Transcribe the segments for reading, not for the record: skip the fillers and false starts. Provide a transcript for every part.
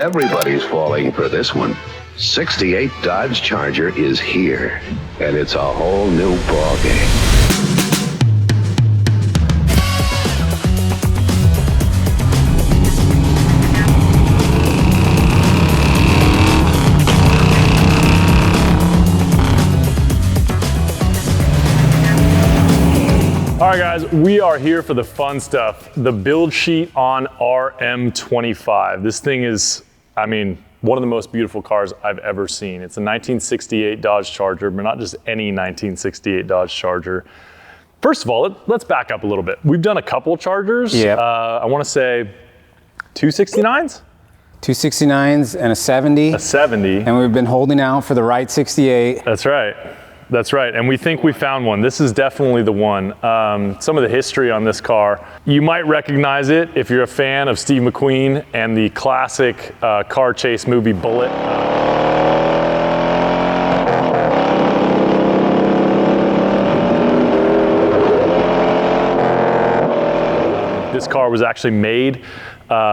Everybody's falling for this one. 68 Dodge Charger is here, and it's a whole new ballgame. All right, guys, we are here for the fun stuff, the build sheet on RM25. This thing is, I mean, one of the most beautiful cars I've ever seen. It's a 1968 Dodge Charger, but not just any 1968 Dodge Charger. First of all, let's back up a little bit. We've done a couple Chargers. Yeah. I want to say 269s? 269s and a 70. A 70. And we've been holding out for the right 68. That's right. That's right, and we think we found one. This is definitely the one. Some of the history on this car, you might recognize it if you're a fan of Steve McQueen and the classic car chase movie Bullitt. This car was actually made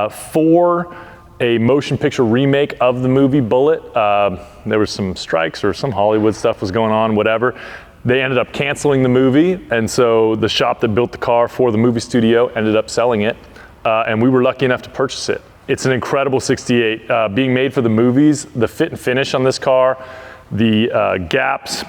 for a motion picture remake of the movie Bullitt. There was some strikes or some Hollywood stuff was going on, whatever. They ended up canceling the movie, and so the shop that built the car for the movie studio ended up selling it, and we were lucky enough to purchase it. It's an incredible 68. Being made for the movies, the fit and finish on this car, the gaps,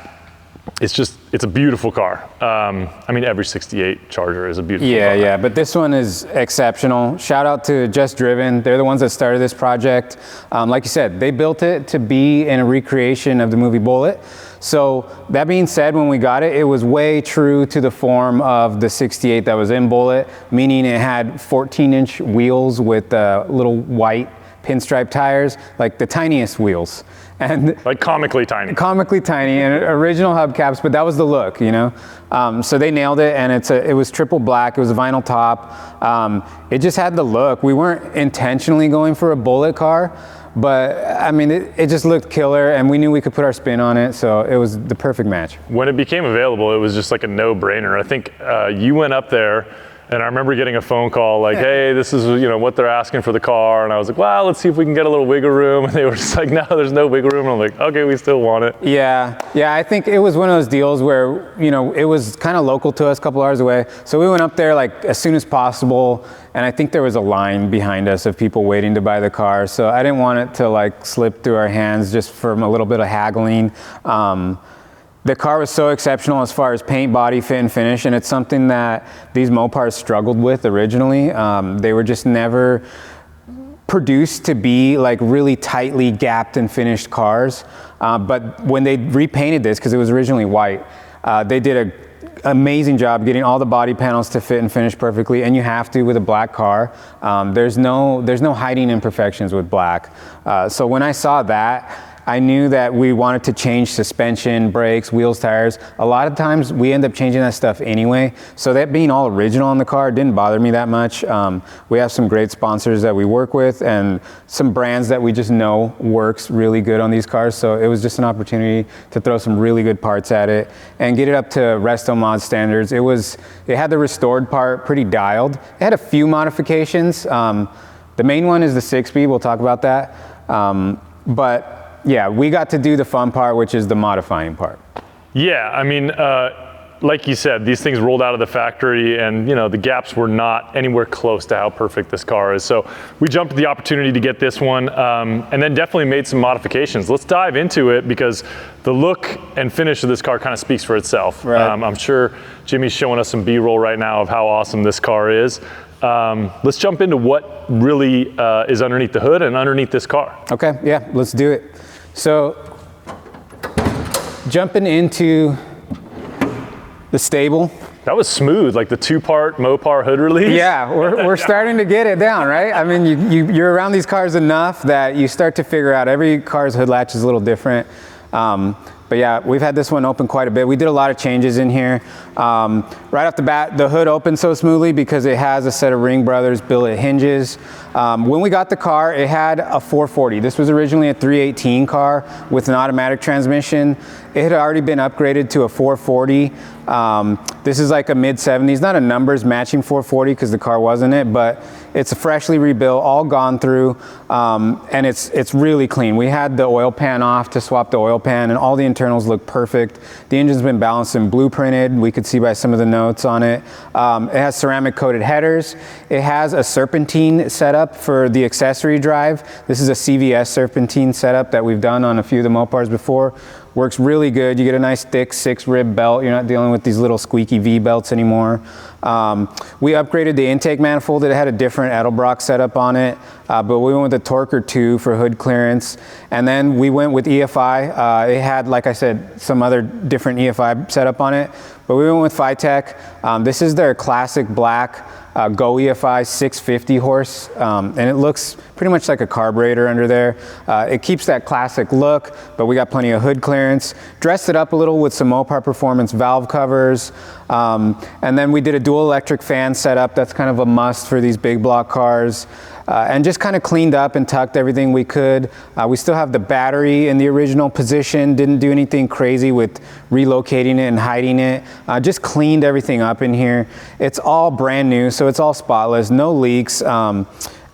it's a beautiful car. I mean, every 68 Charger is a beautiful car. Yeah, but this one is exceptional. Shout out to Just Driven. They're the ones that started this project. Like you said, they built it to be in a recreation of the movie Bullitt. So that being said, when we got it, it was way true to the form of the 68 that was in Bullitt, meaning it had 14-inch wheels with little white pinstripe tires, like the tiniest wheels. And like comically tiny. Comically tiny and original hubcaps, but that was the look, you know? So they nailed it, and it was triple black, it was a vinyl top. It just had the look. We weren't intentionally going for a Bullitt car, but I mean, it just looked killer, and we knew we could put our spin on it, so it was the perfect match. When it became available, it was just like a no-brainer. I think you went up there, and I remember getting a phone call like, hey, this is what they're asking for the car. And I was like, well, let's see if we can get a little wiggle room. And they were just like, no, there's no wiggle room. And I'm like, okay, we still want it. Yeah, I think it was one of those deals where, it was kind of local to us, a couple hours away. So we went up there like as soon as possible. And I think there was a line behind us of people waiting to buy the car. So I didn't want it to like slip through our hands just from a little bit of haggling. The car was so exceptional as far as paint, body, fit, and finish, and it's something that these Mopars struggled with originally. They were just never produced to be like really tightly gapped and finished cars. But when they repainted this, because it was originally white, they did an amazing job getting all the body panels to fit and finish perfectly, and you have to with a black car. There's no hiding imperfections with black. So when I saw that, I knew that we wanted to change suspension, brakes, wheels, tires. A lot of times we end up changing that stuff anyway. So that being all original on the car didn't bother me that much. We have some great sponsors that we work with and some brands that we just know works really good on these cars. So it was just an opportunity to throw some really good parts at it and get it up to RestoMods standards. It had the restored part pretty dialed. It had a few modifications. The main one is the 6-speed, we'll talk about that. But yeah, we got to do the fun part, which is the modifying part. Yeah, I mean, like you said, these things rolled out of the factory, and the gaps were not anywhere close to how perfect this car is. So we jumped at the opportunity to get this one, and then definitely made some modifications. Let's dive into it because the look and finish of this car kind of speaks for itself. Right. I'm sure Jimmy's showing us some B-roll right now of how awesome this car is. Let's jump into what really is underneath the hood and underneath this car. Okay, yeah, let's do it. So, jumping into the stable. That was smooth, like the 2-part Mopar hood release. Yeah, we're starting to get it down, right? I mean, you're around these cars enough that you start to figure out every car's hood latch is a little different. But yeah, we've had this one open quite a bit. We did a lot of changes in here. Right off the bat, the hood opens so smoothly because it has a set of Ring Brothers Bullitt hinges. When we got the car, it had a 440. This was originally a 318 car with an automatic transmission. It had already been upgraded to a 440. This is like a mid-70s, not a numbers matching 440 because the car wasn't it, but it's freshly rebuilt, all gone through, and it's really clean. We had the oil pan off to swap the oil pan, and all the internals look perfect. The engine's been balanced and blueprinted. We could see by some of the notes on it. It has ceramic coated headers. It has a serpentine setup for the accessory drive. This is a CVS serpentine setup that we've done on a few of the Mopars before. Works really good. You get a nice thick 6-rib belt. You're not dealing with these little squeaky V belts anymore. We upgraded the intake manifold. It had a different Edelbrock setup on it, but we went with the Torquer 2 for hood clearance. And then we went with EFI. It had, like I said, some other different EFI setup on it, but we went with FiTech. This is their classic black Go EFI 650 horse, and it looks pretty much like a carburetor under there. It keeps that classic look, but we got plenty of hood clearance. Dressed it up a little with some Mopar Performance valve covers, and then we did a dual electric fan setup. That's kind of a must for these big block cars. And just kind of cleaned up and tucked everything we could. We still have the battery in the original position. Didn't do anything crazy with relocating it and hiding it. Just cleaned everything up in here. It's all brand new, so it's all spotless, no leaks.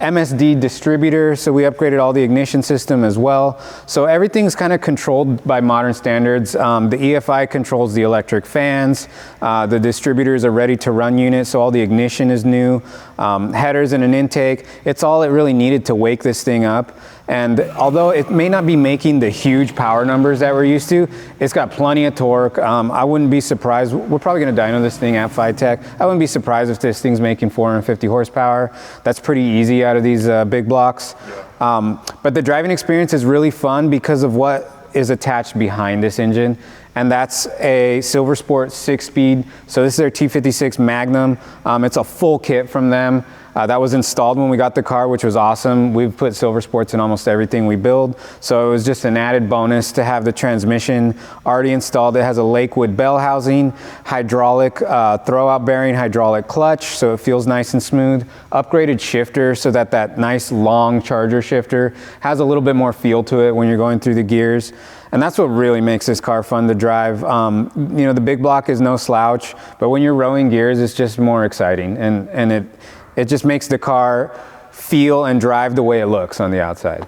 MSD distributor, so we upgraded all the ignition system as well. So everything's kind of controlled by modern standards. The EFI controls the electric fans. The distributors are ready to run unit, so all the ignition is new. Headers and an intake. It's all it really needed to wake this thing up. And although it may not be making the huge power numbers that we're used to, it's got plenty of torque. I wouldn't be surprised. We're probably going to dyno this thing at FiTech. I wouldn't be surprised if this thing's making 450 horsepower. That's pretty easy out of these big blocks. But the driving experience is really fun because of what is attached behind this engine. And that's a Silver Sport 6-speed. So this is their T56 Magnum. It's a full kit from them. That was installed when we got the car, which was awesome. We've put Silver Sports in almost everything we build. So it was just an added bonus to have the transmission already installed. It has a Lakewood bell housing, hydraulic throwout bearing, hydraulic clutch, so it feels nice and smooth. Upgraded shifter so that that nice long charger shifter has a little bit more feel to it when you're going through the gears. And that's what really makes this car fun to drive. You know, the big block is no slouch, but when you're rowing gears, it's just more exciting. And it just makes the car feel and drive the way it looks on the outside.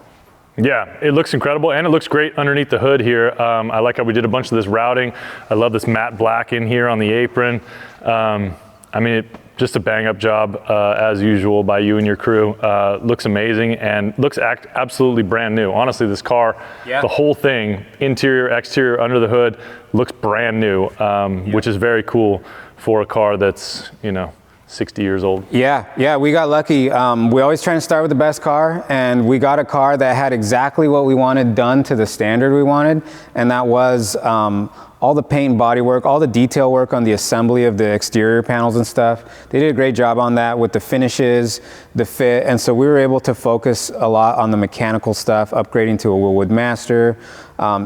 Yeah, it looks incredible, and it looks great underneath the hood here. I like how we did a bunch of this routing. I love this matte black in here on the apron. I mean, just a bang up job as usual by you and your crew. Looks amazing and looks absolutely brand new. Honestly, this car, the whole thing, interior, exterior, under the hood, looks brand new, which is very cool for a car that's, you know, 60 years old. Yeah, we got lucky. We always try to start with the best car, and we got a car that had exactly what we wanted done to the standard we wanted, and that was all the paint and body work, all the detail work on the assembly of the exterior panels and stuff. They did a great job on that with the finishes, the fit, and so we were able to focus a lot on the mechanical stuff, upgrading to a Wilwood Master,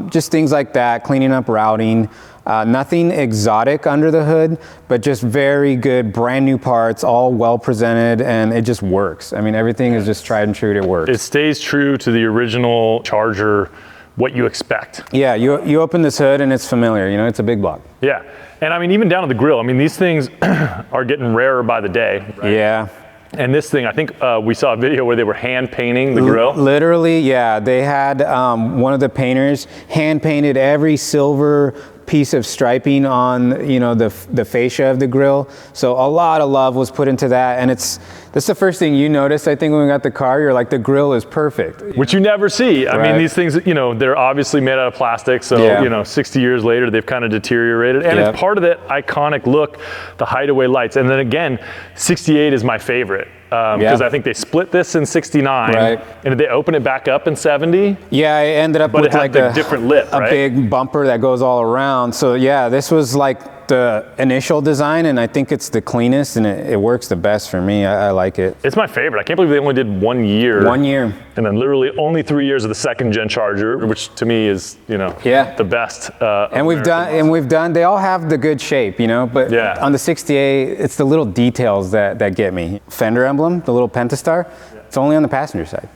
just things like that, cleaning up routing. Nothing exotic under the hood, but just very good brand new parts, all well presented, and it just works. I mean, everything is just tried and true, it works. It stays true to the original Charger, what you expect. Yeah, you open this hood and it's familiar, you know, it's a big block. Yeah, and I mean, even down to the grill, I mean, these things are getting rarer by the day. Right? Yeah. And this thing, I think we saw a video where they were hand painting the grill. Literally, yeah. They had one of the painters hand painted every silver piece of striping on, you know, the fascia of the grill. So a lot of love was put into that, and that's the first thing you noticed, I think, when we got the car. You're like, the grill is perfect. Which you never see. I mean, these things, you know, they're obviously made out of plastic, so, you know, 60 years later, they've kind of deteriorated. And it's part of that iconic look, the hideaway lights. And then again, 68 is my favorite. Because I think they split this in 69, and did they open it back up in 70? Yeah, it ended up with like a different lip, a big bumper that goes all around. So yeah, this was like the initial design, and I think it's the cleanest, and it works the best for me. I like it. It's my favorite. I can't believe they only did 1 year. 1 year. And then literally only 3 years of the second gen Charger, which to me is, you know, the best. And we've done, they all have the good shape, you know, but on the 68, it's the little details that get me. Fender emblem, the little Pentastar. It's only on the passenger side,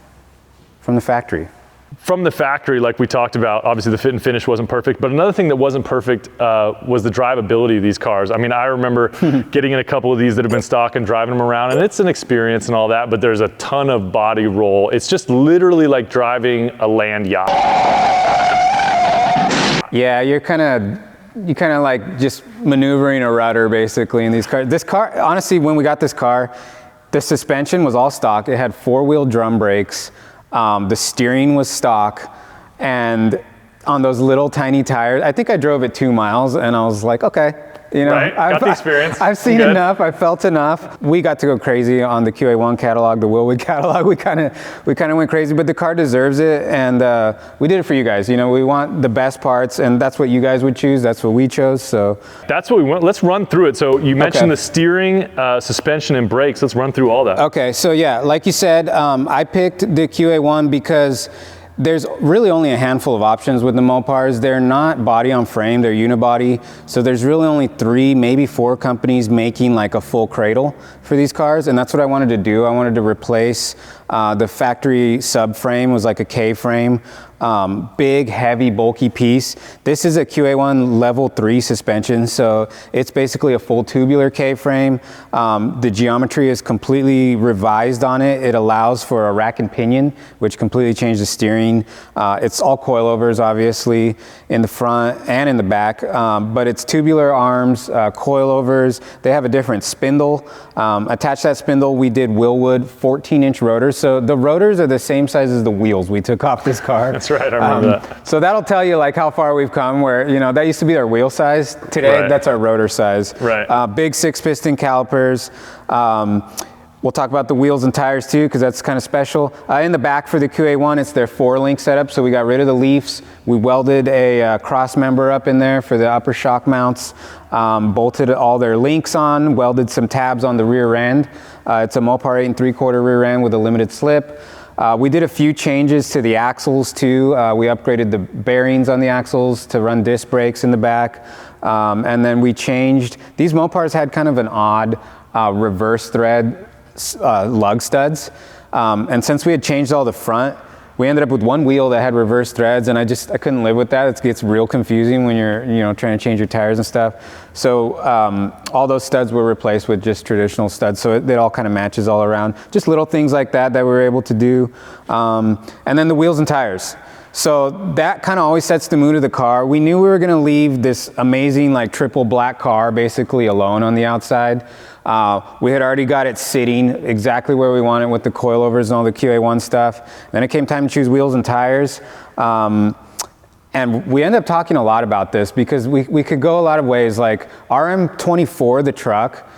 from the factory. From the factory, like we talked about, obviously the fit and finish wasn't perfect, but another thing that wasn't perfect was the drivability of these cars. I mean, I remember getting in a couple of these that have been stock and driving them around, and it's an experience and all that, but there's a ton of body roll. It's just literally like driving a land yacht. Yeah, you're kind of like just maneuvering a rudder basically in these cars. This car, honestly, when we got this car, the suspension was all stock. It had 4-wheel drum brakes. The steering was stock, and on those little tiny tires, I think I drove it 2 miles, and I was like, okay, you know, right. Got the experience. I've seen enough. I felt enough. We got to go crazy on the QA1 catalog, the Wilwood catalog. We kind of went crazy, but the car deserves it, and we did it for you guys. You know, we want the best parts, and that's what you guys would choose. That's what we chose. So that's what we want. Let's run through it. So you mentioned the steering, suspension, and brakes. Let's run through all that. Okay. So yeah, like you said, I picked the QA1 because there's really only a handful of options with the Mopars. They're not body on frame, they're unibody. So there's really only 3, maybe 4 companies making like a full cradle for these cars. And that's what I wanted to do. I wanted to replace the factory subframe, was like a K-frame. Big, heavy, bulky piece. This is a QA1 level 3 suspension, so it's basically a full tubular K-frame. The geometry is completely revised on it. It allows for a rack and pinion, which completely changed the steering. It's all coilovers, obviously, in the front and in the back, but it's tubular arms, coilovers. They have a different spindle. Attached to that spindle, we did Wilwood 14-inch rotors, so the rotors are the same size as the wheels we took off this car. That's right, I remember that. So that'll tell you like how far we've come, where, you know, that used to be our wheel size. Today, that's our rotor size. Right. Big 6-piston calipers. We'll talk about the wheels and tires too, because that's kind of special. In the back for the QA1, it's their 4-link setup, so we got rid of the leafs. We welded a cross member up in there for the upper shock mounts, bolted all their links on, welded some tabs on the rear end. It's a Mopar 8 3/4 rear end with a limited slip. We did a few changes to the axles too. We upgraded the bearings on the axles to run disc brakes in the back. And then we changed, these Mopars had kind of an odd reverse thread lug studs. And since we had changed all the front, we ended up with one wheel that had reverse threads, and I couldn't live with that. It gets real confusing when you're, you know, trying to change your tires and stuff. So all those studs were replaced with just traditional studs, so it all kind of matches all around. Just little things like that we were able to do. And then the wheels and tires. So that kind of always sets the mood of the car. We knew we were gonna leave this amazing like triple black car basically alone on the outside. We had already got it sitting exactly where we wanted with the coilovers and all the QA1 stuff. Then it came time to choose wheels and tires. And we ended up talking a lot about this because we could go a lot of ways. Like RM24, the truck,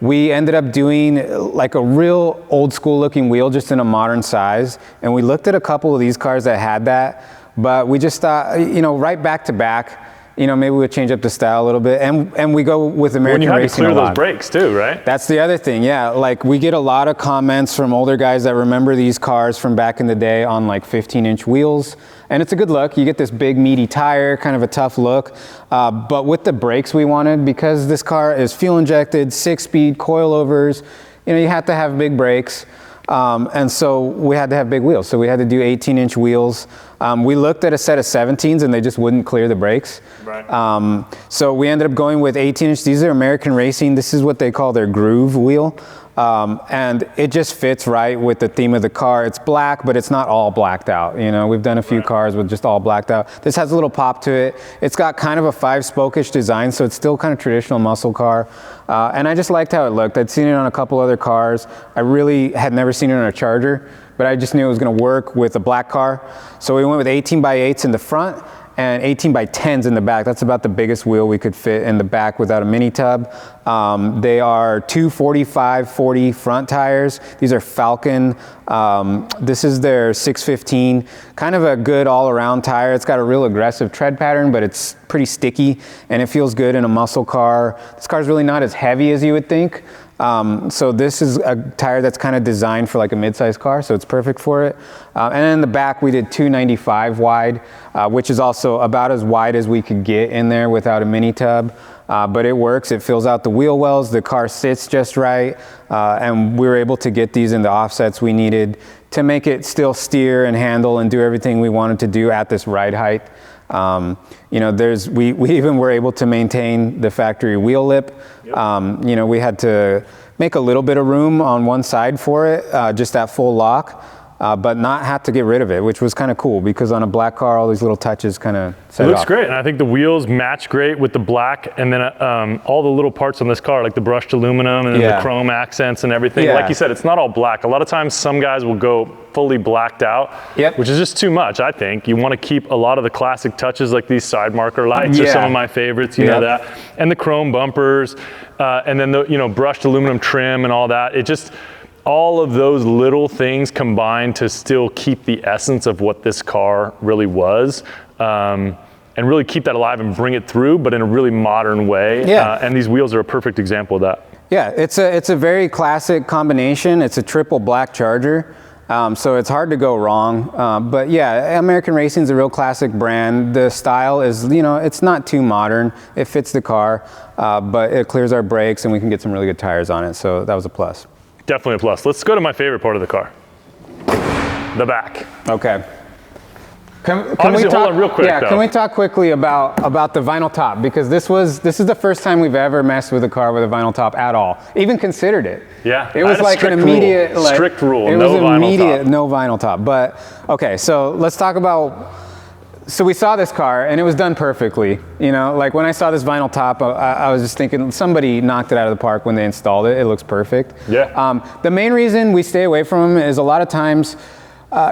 we ended up doing like a real old school looking wheel just in a modern size. And we looked at a couple of these cars that had that, but we just thought, you know, right back to back, you know, maybe we'll change up the style a little bit, and we go with American Racing a lot. When you have to clear those brakes too, right? That's the other thing, yeah. Like we get a lot of comments from older guys that remember these cars from back in the day on like 15-inch wheels, and it's a good look. You get this big meaty tire, kind of a tough look, but with the brakes we wanted, because this car is fuel injected, 6-speed coilovers, you know, you have to have big brakes. And so we had to have big wheels. So we had to do 18-inch wheels. We looked at a set of 17s and they just wouldn't clear the brakes. Right. So we ended up going with 18-inch. These are American Racing. This is what they call their groove wheel. And it just fits right with the theme of the car. It's black, but it's not all blacked out. You know, we've done a few cars with just all blacked out. This has a little pop to it. It's got kind of a 5-spoke-ish design, so it's still kind of traditional muscle car. And I just liked how it looked. I'd seen it on a couple other cars. I really had never seen it on a Charger, but I just knew it was going to work with a black car. So we went with 18x8s in the front and 18x10s in the back. That's about the biggest wheel we could fit in the back without a mini tub. They are 245/40 front tires. These are Falken. This is their 615. Kind of a good all-around tire. It's got a real aggressive tread pattern, but it's pretty sticky, and it feels good in a muscle car. This car's really not as heavy as you would think. So this is a tire that's kind of designed for like a mid-sized car, so it's perfect for it. And then in the back we did 295 wide, which is also about as wide as we could get in there without a mini tub. But it works, it fills out the wheel wells, the car sits just right, and we were able to get these in the offsets we needed to make it still steer and handle and do everything we wanted to do at this ride height. You know, we even were able to maintain the factory wheel lip. Yep. You know, we had to make a little bit of room on one side for it, just that full lock. But not have to get rid of it, which was kind of cool because on a black car, all these little touches kind of set it looks off. great, and I think the wheels match great with the black, and then all the little parts on this car, like the brushed aluminum and then the chrome accents and everything. Yeah. Like you said, it's not all black. A lot of times, some guys will go fully blacked out, which is just too much. I think you want to keep a lot of the classic touches, like these side marker lights are some of my favorites. You know that, and the chrome bumpers, and then the brushed aluminum trim and all that. It just all of those little things combine to still keep the essence of what this car really was, and really keep that alive and bring it through, but in a really modern way. And these wheels are a perfect example of that. Yeah, it's a very classic combination. It's a triple black Charger, so it's hard to go wrong. But yeah, American Racing is a real classic brand. The style is, it's not too modern. It fits the car, but it clears our brakes and we can get some really good tires on it. So that was a plus. Definitely a plus. Let's go to my favorite part of the car, the back. Okay. Can we talk, hold on real quick, though. Can we talk quickly about the vinyl top? Because this is the first time we've ever messed with a car with a vinyl top at all. Even considered it. Yeah. It was like an immediate strict rule. It no was vinyl immediate top. no vinyl top. But okay, so let's talk about. So we saw this car and it was done perfectly. Like when I saw this vinyl top, I was just thinking somebody knocked it out of the park when they installed it. It looks perfect. Yeah. The main reason we stay away from them is a lot of times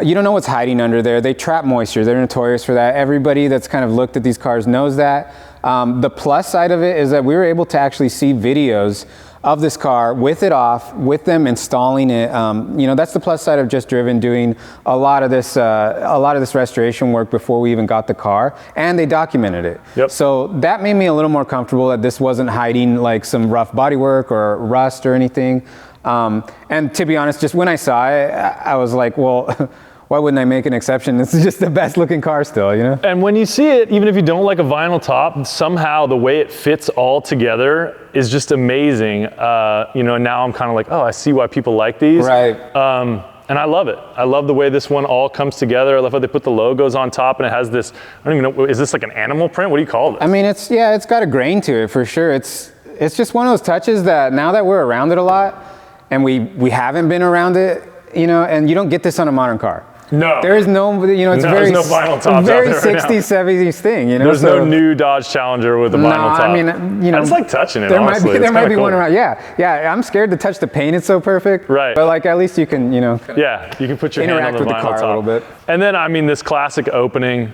you don't know what's hiding under there. They trap moisture. They're notorious for that. Everybody that's kind of looked at these cars knows that. The plus side of it is that we were able to actually see videos of this car with it off, with them installing it. That's the plus side of Just Driven doing a lot of this restoration work before we even got the car, and they documented it. Yep. So that made me a little more comfortable that this wasn't hiding like some rough bodywork or rust or anything. And to be honest, just when I saw it, I was like, well, why wouldn't I make an exception? This is just the best looking car still, And when you see it, even if you don't like a vinyl top, somehow the way it fits all together is just amazing. And now I'm kind of like, oh, I see why people like these. Right. And I love it. I love the way this one all comes together. I love how they put the logos on top and it has this, I don't even know, is this like an animal print? What do you call this? I mean, it's got a grain to it for sure. It's just one of those touches that now that we're around it a lot and we haven't been around it, and you don't get this on a modern car. No. There is no, it's there's no vinyl tops very out there right 60s, 70s thing, There's no new Dodge Challenger with a vinyl top. I mean, I just like touching it, there honestly. There might be cool. one around. Yeah, I'm scared to touch the paint. It's so perfect. Right. But like, at least you can, Yeah, you can put your hand on the interact with the vinyl car top. a little bit. And then, I mean, this classic opening,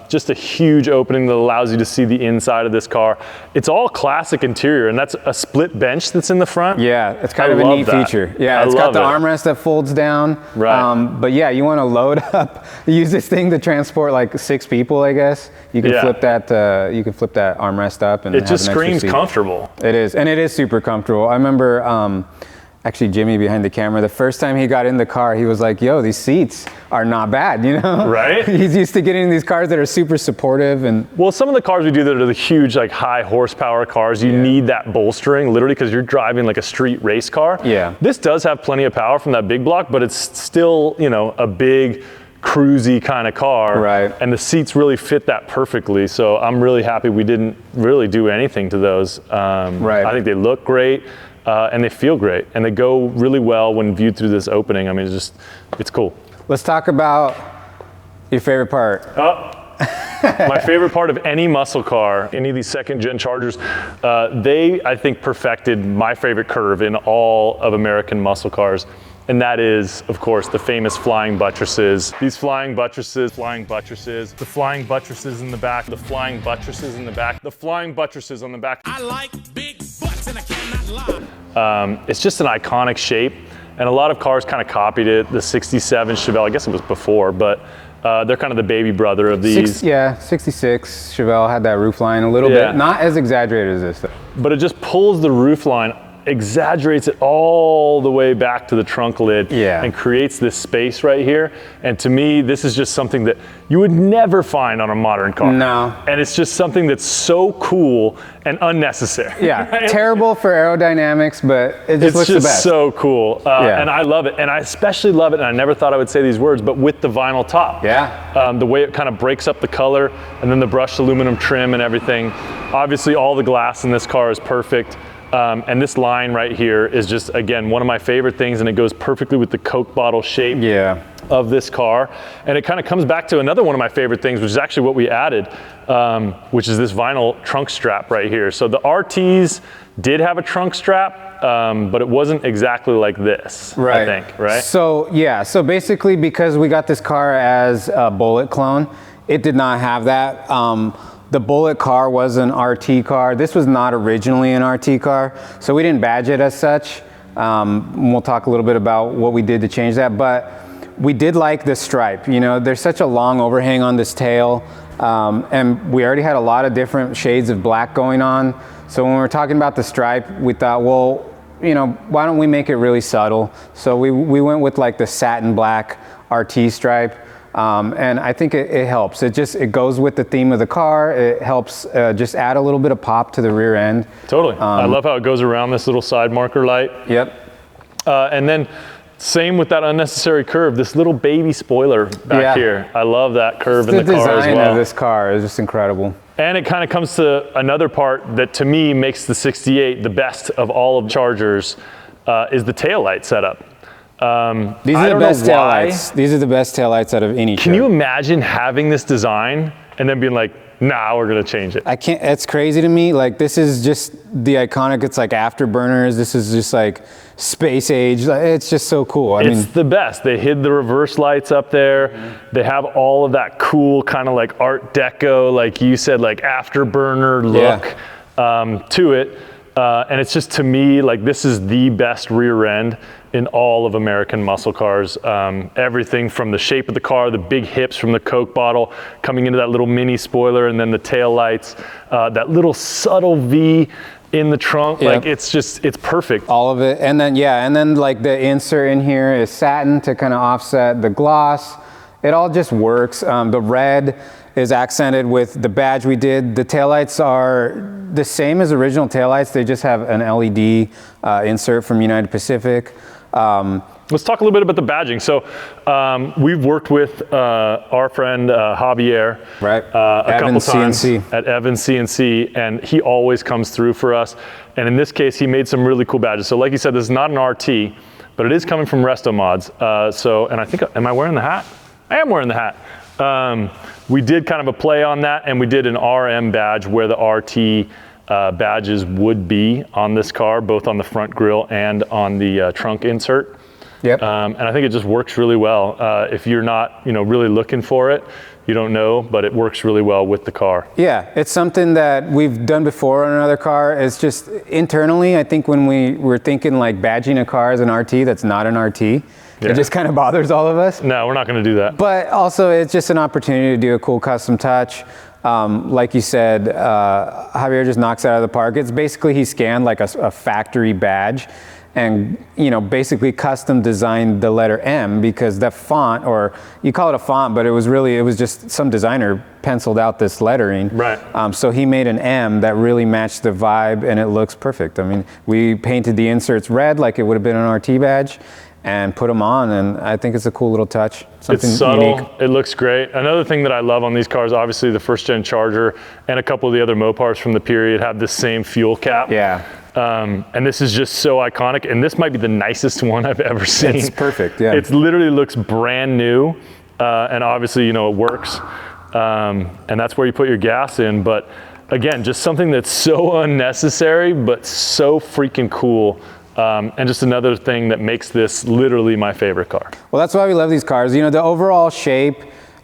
just a huge opening that allows you to see the inside of this car. It's all classic interior, and that's a split bench that's in the front. Yeah, it's kind of a neat feature. Yeah, it's got the armrest that folds down. Right. But yeah, you want to load up, use this thing to transport like 6 people, I guess. You can flip that. You can flip that armrest up, and it just screams comfortable. It is, and it is super comfortable. I remember. Actually, Jimmy behind the camera, the first time he got in the car, he was like, yo, these seats are not bad, Right? He's used to getting in these cars that are super supportive. And well, some of the cars we do that are the huge, like high horsepower cars, you need that bolstering, literally, because you're driving like a street race car. Yeah. This does have plenty of power from that big block, but it's still, a big, cruisy kind of car. Right. And the seats really fit that perfectly. So I'm really happy we didn't really do anything to those. Right. I think they look great. And they feel great, and they go really well when viewed through this opening. I mean, it's cool. Let's talk about your favorite part. My favorite part of any muscle car, any of these second-gen Chargers, they, I think, perfected my favorite curve in all of American muscle cars. And that is, of course, the famous flying buttresses. These flying buttresses, the flying buttresses in the back, the flying buttresses in the back, the flying buttresses on the back. I like big butts and I cannot lie. It's just an iconic shape, and a lot of cars kind of copied it. The 67 Chevelle, I guess it was before, but they're kind of the baby brother of these. 66 Chevelle had that roof line a little bit. Not as exaggerated as this, though. But it just pulls the roof line exaggerates it all the way back to the trunk lid and creates this space right here. And to me, this is just something that you would never find on a modern car. No. And it's just something that's so cool and unnecessary. Yeah, right? terrible for aerodynamics, but it just looks the best. It's just so cool. And I love it. And I especially love it, and I never thought I would say these words, but with the vinyl top. Yeah. The way it kind of breaks up the color, and then the brushed aluminum trim and everything. Obviously, all the glass in this car is perfect. And this line right here is just, again, one of my favorite things, and it goes perfectly with the Coke bottle shape of this car. And it kind of comes back to another one of my favorite things, which is actually what we added, which is this vinyl trunk strap right here. So the RTs did have a trunk strap, but it wasn't exactly like this, I think, right? So, yeah, so basically because we got this car as a Bullitt clone, it did not have that. The Bullitt car was an RT car. This was not originally an RT car, so we didn't badge it as such. We'll talk a little bit about what we did to change that, but we did like the stripe. You know, there's such a long overhang on this tail, and we already had a lot of different shades of black going on. So when we were talking about the stripe, we thought, well, you know, why don't we make it really subtle? So we went with like the satin black RT stripe. And I think it helps. It goes with the theme of the car. It helps just add a little bit of pop to the rear end. Totally. I love how it goes around this little side marker light. Yep. And then same with that unnecessary curve, this little baby spoiler back here. I love that curve in the car as well. The design of this car is just incredible. And it kind of comes to another part that to me makes the 68 the best of all of Chargers, is the taillight setup. These are the best taillights. These are the best taillights out of any Can you imagine having this design and then being like, nah, we're gonna change it? I can't, it's crazy to me. Like, this is just the iconic, it's like afterburners. This is just like space age. It's just so cool. I mean, it's the best. They hid the reverse lights up there. They have all of that cool kind of like Art Deco, like you said, like afterburner look to it. And it's just, to me, like, this is the best rear end in all of American muscle cars. Everything from the shape of the car, the big hips from the Coke bottle, coming into that little mini spoiler, and then the tail lights, that little subtle V in the trunk. Like, it's just, it's perfect. All of it. And then like the insert in here is satin to kind of offset the gloss. It all just works. The red is accented with the badge we did. The taillights are the same as original taillights. They just have an LED insert from United Pacific. Let's talk a little bit about the badging. So we've worked with our friend Javier a couple times at EvansCNC, and he always comes through for us. And in this case, he made some really cool badges. So like you said, this is not an RT, but it is coming from RestoMods. So, and I think, am I wearing the hat? I am wearing the hat. We did kind of a play on that, and we did an RM badge where the RT badges would be on this car, both on the front grille and on the trunk insert. Yep. And I think it just works really well. If you're not, really looking for it, you don't know, but it works really well with the car. Yeah, it's something that we've done before on another car. It's just internally, I think when we were thinking like badging a car as an RT that's not an RT, it just kind of bothers all of us. No, we're not going to do that. But also, it's just an opportunity to do a cool custom touch. Like you said, Javier just knocks it out of the park. It's basically he scanned like a factory badge and, basically custom designed the letter M, because that font, or you call it a font, but it was just some designer penciled out this lettering. Right. So he made an M that really matched the vibe, and it looks perfect. I mean, we painted the inserts red like it would have been an RT badge, and put them on, and I think it's a cool little touch. Something it's subtle, unique. It looks great. Another thing that I love on these cars, obviously the first gen Charger and a couple of the other Mopars from the period have the same fuel cap. Yeah. And this is just so iconic, and this might be the nicest one I've ever seen. It's perfect, yeah. It literally looks brand new, and obviously, it works, and that's where you put your gas in, but again, just something that's so unnecessary, but so freaking cool. And just another thing that makes this literally my favorite car. Well, that's why we love these cars. The overall shape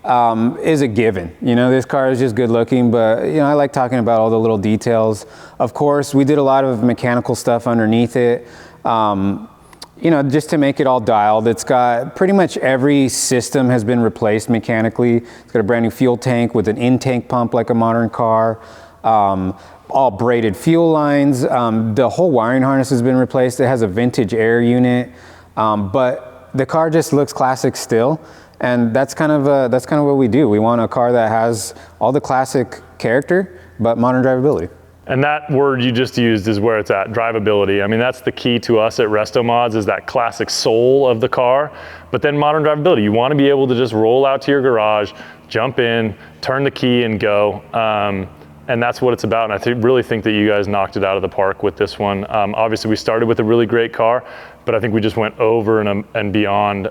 is a given. This car is just good looking, but I like talking about all the little details. Of course, we did a lot of mechanical stuff underneath it, just to make it all dialed. It's got pretty much every system has been replaced mechanically. It's got a brand new fuel tank with an in-tank pump like a modern car. all braided fuel lines. The whole wiring harness has been replaced. It has a vintage air unit, but the car just looks classic still. And that's kind of what we do. We want a car that has all the classic character, but modern drivability. And that word you just used is where it's at, drivability. I mean, that's the key to us at RestoMods, is that classic soul of the car, but then modern drivability. You want to be able to just roll out to your garage, jump in, turn the key and go. And that's what it's about. And I really think that you guys knocked it out of the park with this one. Obviously, we started with a really great car, but I think we just went over and beyond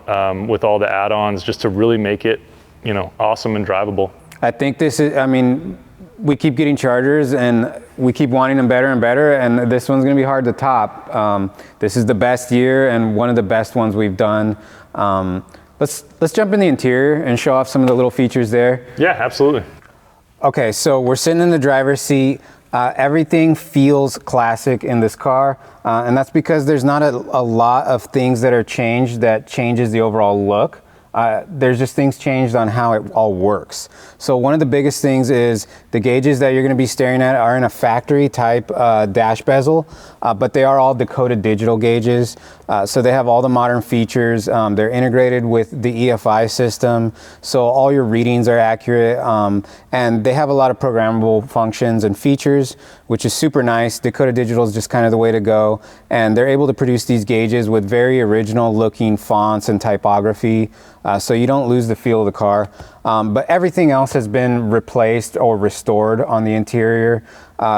with all the add-ons just to really make it, you know, awesome and drivable. I think this is, I mean, we keep getting Chargers and we keep wanting them better and better, and this one's gonna be hard to top. This is the best year and one of the best ones we've done. Let's jump in the interior and show off some of the little features there. Yeah, absolutely. Okay, so we're sitting in the driver's seat. Everything feels classic in this car, and that's because there's not a lot of things that are changed that changes the overall look. There's just things changed on how it all works. So one of the biggest things is the gauges that you're going to be staring at are in a factory type dash bezel, but they are all decoded digital gauges. So they have all the modern features. They're integrated with the EFI system, so all your readings are accurate, and they have a lot of programmable functions and features, which is super nice. Decoded digital is just kind of the way to go, and they're able to produce these gauges with very original looking fonts and typography, so you don't lose the feel of the car. But everything else has been replaced or restored on the interior.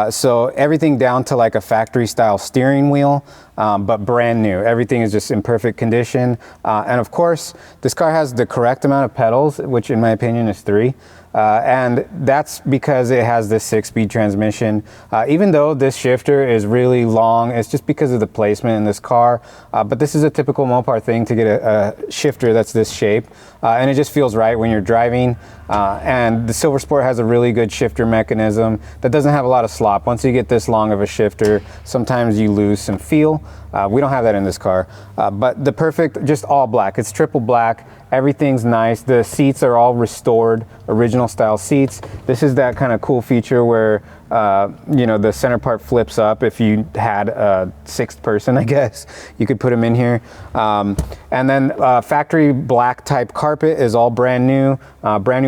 So everything down to like a factory style steering wheel, but brand new. Everything is just in perfect condition. And of course, this car has the correct amount of pedals, which in my opinion is 3. And that's because it has this 6-speed transmission. Even though this shifter is really long, it's just because of the placement in this car. But this is a typical Mopar thing to get a shifter that's this shape. And it just feels right when you're driving. And the Silver Sport has a really good shifter mechanism that doesn't have a lot of slop. Once you get this long of a shifter, sometimes you lose some feel. We don't have that in this car. But the perfect, just all black. It's triple black. Everything's nice. The seats are all restored, original style seats. This is that kind of cool feature where you know, the center part flips up. If you had a 6th person, I guess, you could put them in here. And then factory black type carpet is all brand new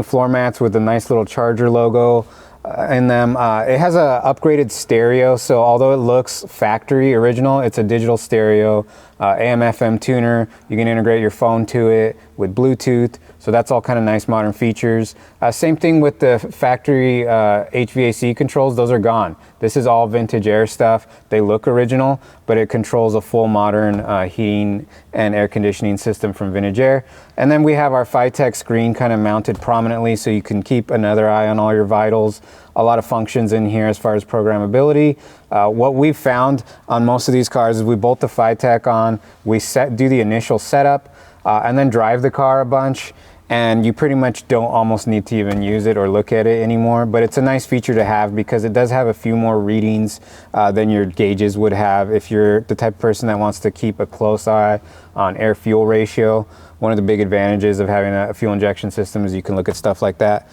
floor mats with a nice little Charger logo in them. It has a upgraded stereo, so although it looks factory original, it's a digital stereo, AM/FM tuner. You can integrate your phone to it with Bluetooth, so that's all kind of nice modern features. Same thing with the factory HVAC controls. Those are gone. This is all vintage air stuff. They look original, but it controls a full modern heating and air conditioning system from Vintage Air. And then we have our FiTech screen kind of mounted prominently, so you can keep another eye on all your vitals. A lot of functions in here as far as programmability. What we've found on most of these cars is we bolt the FiTech on, we do the initial setup, and then drive the car a bunch, and you pretty much don't almost need to even use it or look at it anymore. But it's a nice feature to have because it does have a few more readings than your gauges would have if you're the type of person that wants to keep a close eye on air-fuel ratio. One of the big advantages of having a fuel injection system is you can look at stuff like that.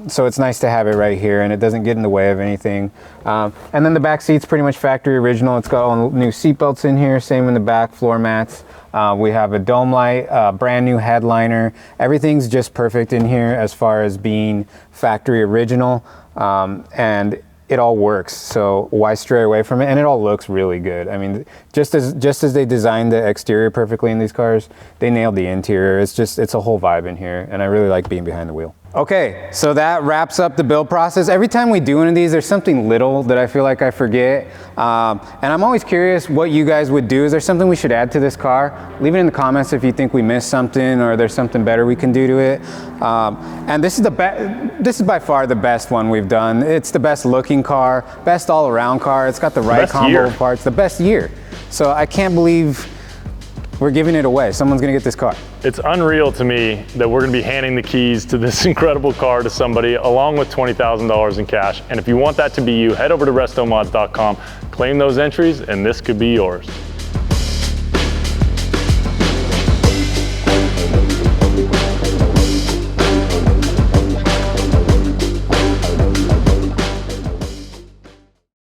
So it's nice to have it right here, and it doesn't get in the way of anything. And then the back seat's pretty much factory original. It's got all new seat belts in here, same in the back floor mats. We have a dome light, brand new headliner. Everything's just perfect in here as far as being factory original, and it all works, so why stray away from it? And it all looks really good. I mean, just as they designed the exterior perfectly in these cars, they nailed the interior. It's a whole vibe in here, and I really like being behind the wheel. Okay, so that wraps up the build process. Every time we do one of these, there's something little that I feel like I forget. And I'm always curious what you guys would do. Is there something we should add to this car? Leave it in the comments if you think we missed something or there's something better we can do to it. And this is by far the best one we've done. It's the best looking car, best all around car. It's got the right combo of parts, the best year. So I can't believe we're giving it away. Someone's gonna get this car. It's unreal to me that we're gonna be handing the keys to this incredible car to somebody along with $20,000 in cash. And if you want that to be you, head over to RestoMods.com, claim those entries, and this could be yours.